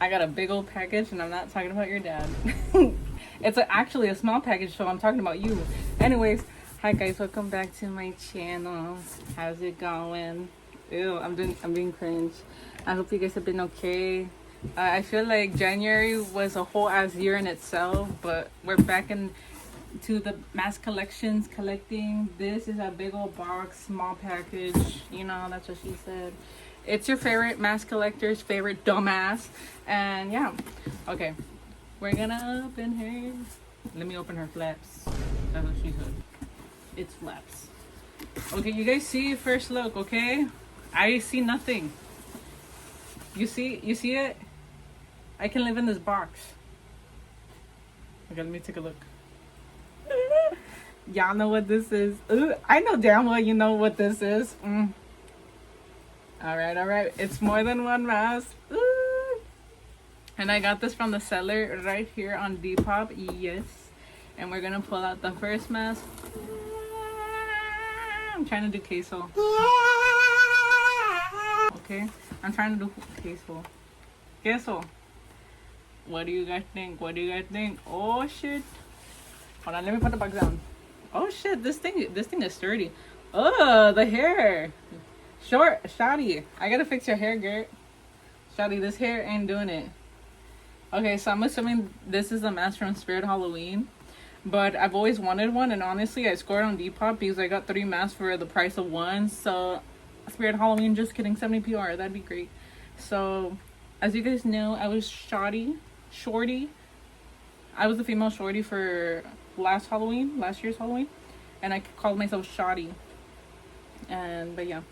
I got a big old package, and I'm not talking about your dad. It's actually a small package, so I'm talking about you. Anyways, hi guys, welcome back to my channel. How's it going? Ew, I'm being cringe. I hope you guys have been okay. I feel like January was a whole ass year in itself, but we're back to the mask collections collecting. This is a big old box, small package. You know, that's what she said. It's your favorite mask collector's favorite dumbass. And yeah, okay, we're gonna open her. Let me open her flaps. That's what she said. It's flaps. Okay, you guys see first look, okay? I see nothing. You see it? I can live in this box. Okay, let me take a look. Y'all know what this is. Ooh, I know damn well you know what this is. All right. It's more than one mask. Ooh. And I got this from the seller right here on Depop. Yes. And we're gonna pull out the first mask. I'm trying to do queso. Okay, I'm trying to do queso. Queso. What do you guys think? Oh shit. Hold on, let me put the box down. Oh shit, this thing is sturdy. Oh, the hair. Shawty, I gotta fix your hair, Gert. Shawty, this hair ain't doing it. Okay, so I'm assuming this is a mask from Spirit Halloween. But I've always wanted one, and honestly, I scored on Depop because I got 3 masks for the price of one. So, Spirit Halloween, just kidding, 70 PR, that'd be great. So, as you guys know, I was shorty. I was the female shorty for last year's Halloween, and I called myself Shotty. But yeah.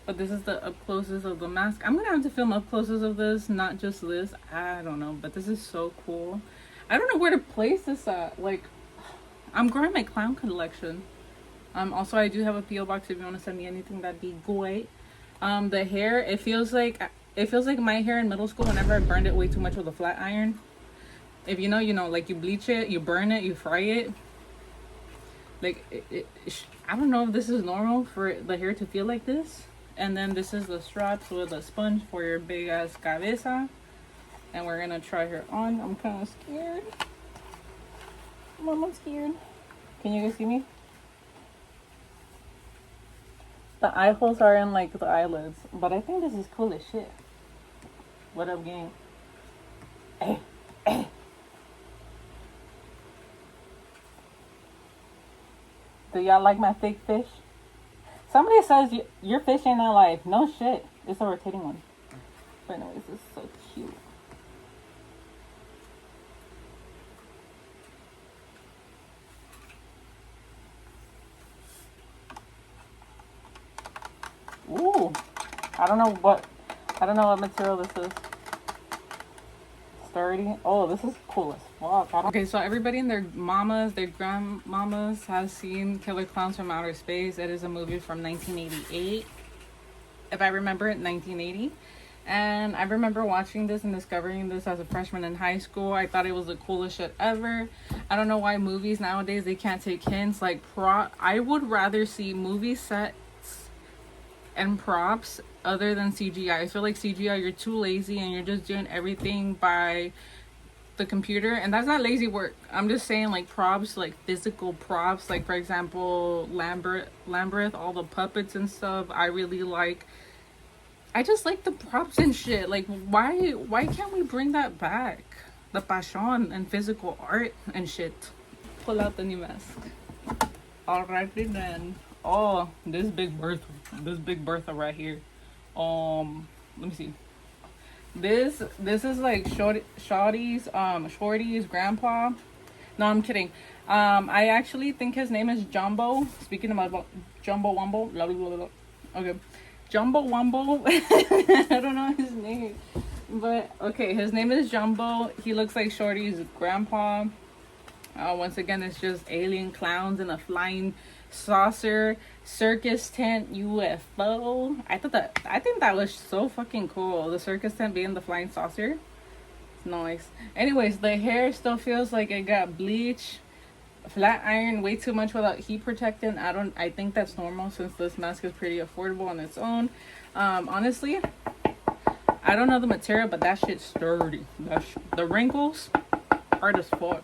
But this is the up closes of the mask. I'm gonna have to film up closes of this, not just this. I don't know, but this is so cool. I don't know where to place this at. Like, I'm growing my clown collection. Also, I do have a PO box if you want to send me anything. That'd be great. The hair, it feels like my hair in middle school whenever I burned it way too much with a flat iron. If you know, you know. Like, you bleach it, you burn it, you fry it. Like, I don't know if this is normal for the hair to feel like this. And then this is the straps with a sponge for your big ass cabeza. And we're gonna try her on. I'm kind of scared. Mom, I'm scared. Can you guys see me? The eye holes are in like the eyelids, but I think this is cool as shit. What up, gang? Do y'all like my fake fish? Somebody says your fish ain't alive. No shit. It's a rotating one. But anyways, this is so cute. Ooh. I don't know what material this is. Sturdy. Oh, this is cool as fuck. Okay, so everybody and their mamas, their grandmamas has seen Killer Clowns from Outer Space. It is a movie from 1988. If I remember it, 1980. And I remember watching this and discovering this as a freshman in high school. I thought it was the coolest shit ever. I don't know why movies nowadays, they can't take hints. Like, I would rather see movie sets and props other than CGI. I feel like CGI, you're too lazy and you're just doing everything by the computer, and that's not lazy work. I'm just saying, like, props, like physical props, like for example Lambert, all the puppets and stuff. I just like the props and shit. Like, why can't we bring that back, the passion and physical art and shit? Pull out the new mask. Alrighty then. Oh, this big Bertha right here. Let me see. This is like Shorty's grandpa. No, I'm kidding. I actually think his name is Jumbo. Speaking about Jumbo Wumbo. Blah, blah, blah, blah. Okay. Jumbo Wumbo. I don't know his name. But okay, his name is Jumbo. He looks like Shorty's grandpa. Once again, it's just alien clowns in a flying saucer circus tent UFO. I think that was so fucking cool. The circus tent being the flying saucer. It's nice. Anyways, the hair still feels like it got bleach, flat iron way too much without heat protectant. I think that's normal since this mask is pretty affordable on its own. Honestly, I don't know the material, but that shit's sturdy. The wrinkles hard as fuck.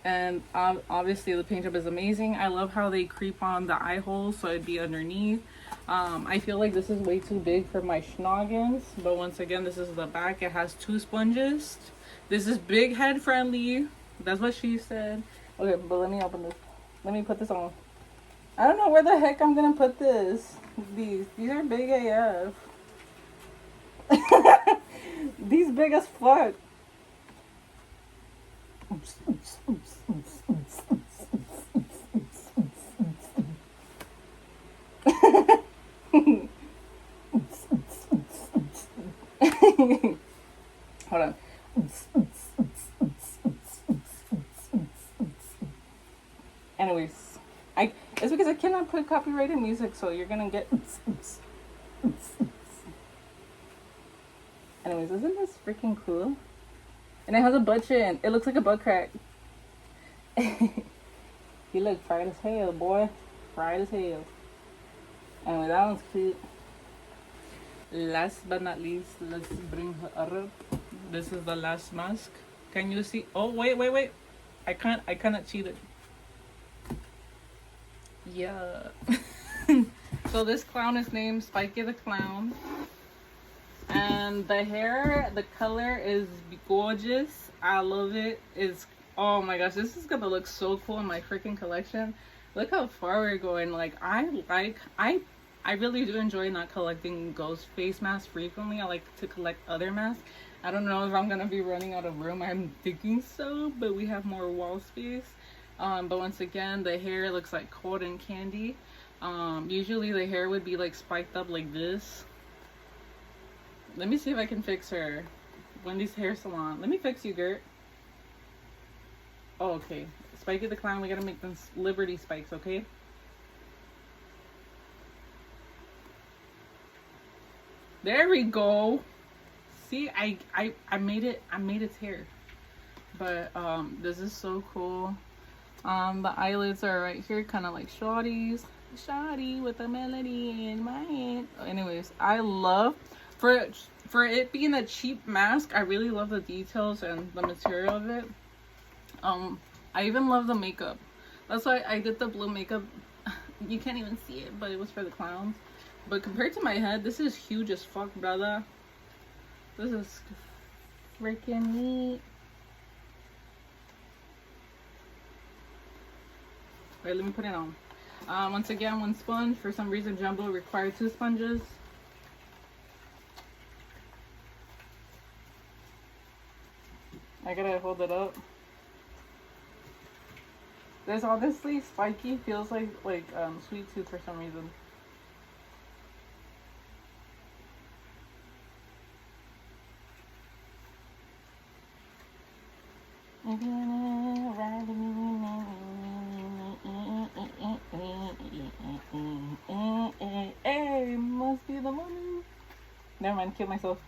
And obviously the paint job is amazing. I love how they creep on the eye holes so it'd be underneath. I feel like this is way too big for my schnoggins, but once again, this is the back. It has 2 sponges. This is big head friendly. That's what she said. Okay, but let me open this. Let me put this on. I don't know where the heck I'm gonna put this. These are big AF. These big as fuck. Hold on. Anyways, it's because I cannot put copyrighted music, so you're gonna get. Anyways, isn't this freaking cool? And it has a butt chin. It looks like a butt crack. You look fried as hell, boy. Fried as hell. Anyway, that one's cute. Last but not least, let's bring her up. This is the last mask. Can you see? Oh, wait. I cannot cheat it. Yeah. So this clown is named Spiky the Clown. And the hair, the color is gorgeous. I love it. It's, oh my gosh, this is gonna look so cool in my freaking collection. Look how far we're going. Like, I really do enjoy not collecting ghost face masks frequently. I like to collect other masks. I don't know if I'm gonna be running out of room. I'm thinking so, but we have more wall space. But once again, the hair looks like cotton candy. Usually the hair would be like spiked up like this. Let me see if I can fix her. Wendy's hair salon. Let me fix you, Gert. Oh, okay. Spiky the Clown, we gotta make them Liberty spikes, okay? There we go. See, I made it. I made its hair. But this is so cool. The eyelids are right here, kind of like Shawty's. Shawty with a melody in my hand. Anyways, I love for it being a cheap mask. I really love the details and the material of it. I even love the makeup. That's why I did the blue makeup. You can't even see it, but it was for the clowns. But compared to my head, this is huge as fuck, brother. This is freaking neat. Wait, let me put it on. Once again, 1 sponge. For some reason, Jumbo required 2 sponges. I gotta hold it up. This honestly, Spiky feels like Sweet Tooth for some reason. Hey, must be the money. Never mind, kill myself.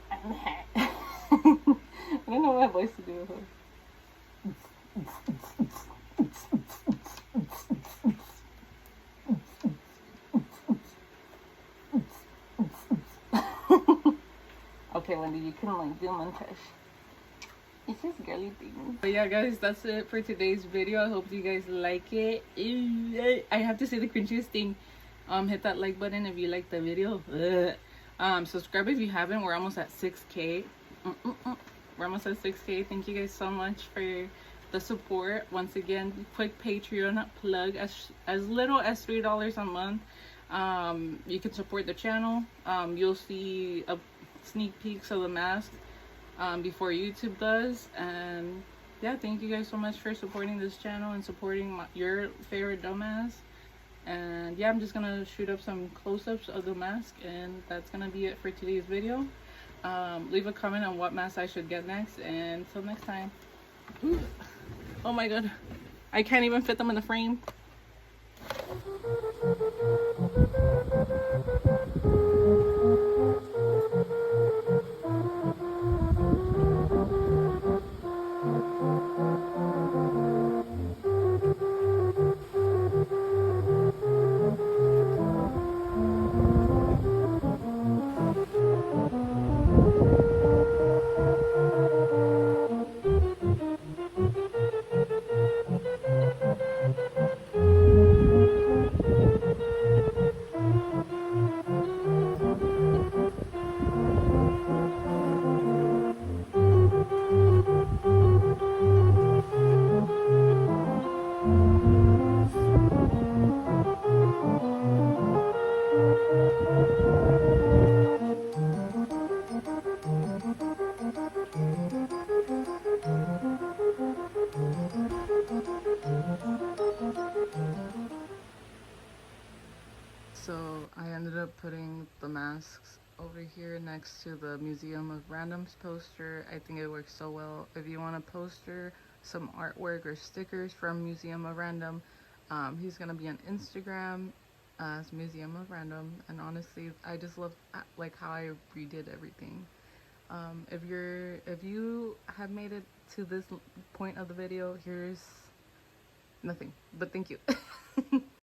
I'm hot. I don't know what voice to do with her. Okay, Wendy, you can like do montage. It's just girly things. But yeah, guys, that's it for today's video. I hope you guys like it. I have to say the cringiest thing. Hit that like button if you like the video. Subscribe if you haven't. We're almost at 6K. We're almost at 6K. Thank you guys so much for the support. Once again, quick Patreon plug. As little as $3 a month. You can support the channel. You'll see a sneak peeks of the mask before YouTube does. And yeah, thank you guys so much for supporting this channel and supporting your favorite dumbass. And yeah, I'm just gonna shoot up some close-ups of the mask, and that's gonna be it for today's video. Leave a comment on what mask I should get next, and until next time. Ooh. Oh my god, I can't even fit them in the frame. So I ended up putting the masks over here next to the Museum of Randoms poster. I think it works so well. If you want a poster, some artwork or stickers from Museum of Random, he's gonna be on Instagram as Museum of Random. And honestly, I just love like how I redid everything. If you have made it to this point of the video, here's nothing but thank you.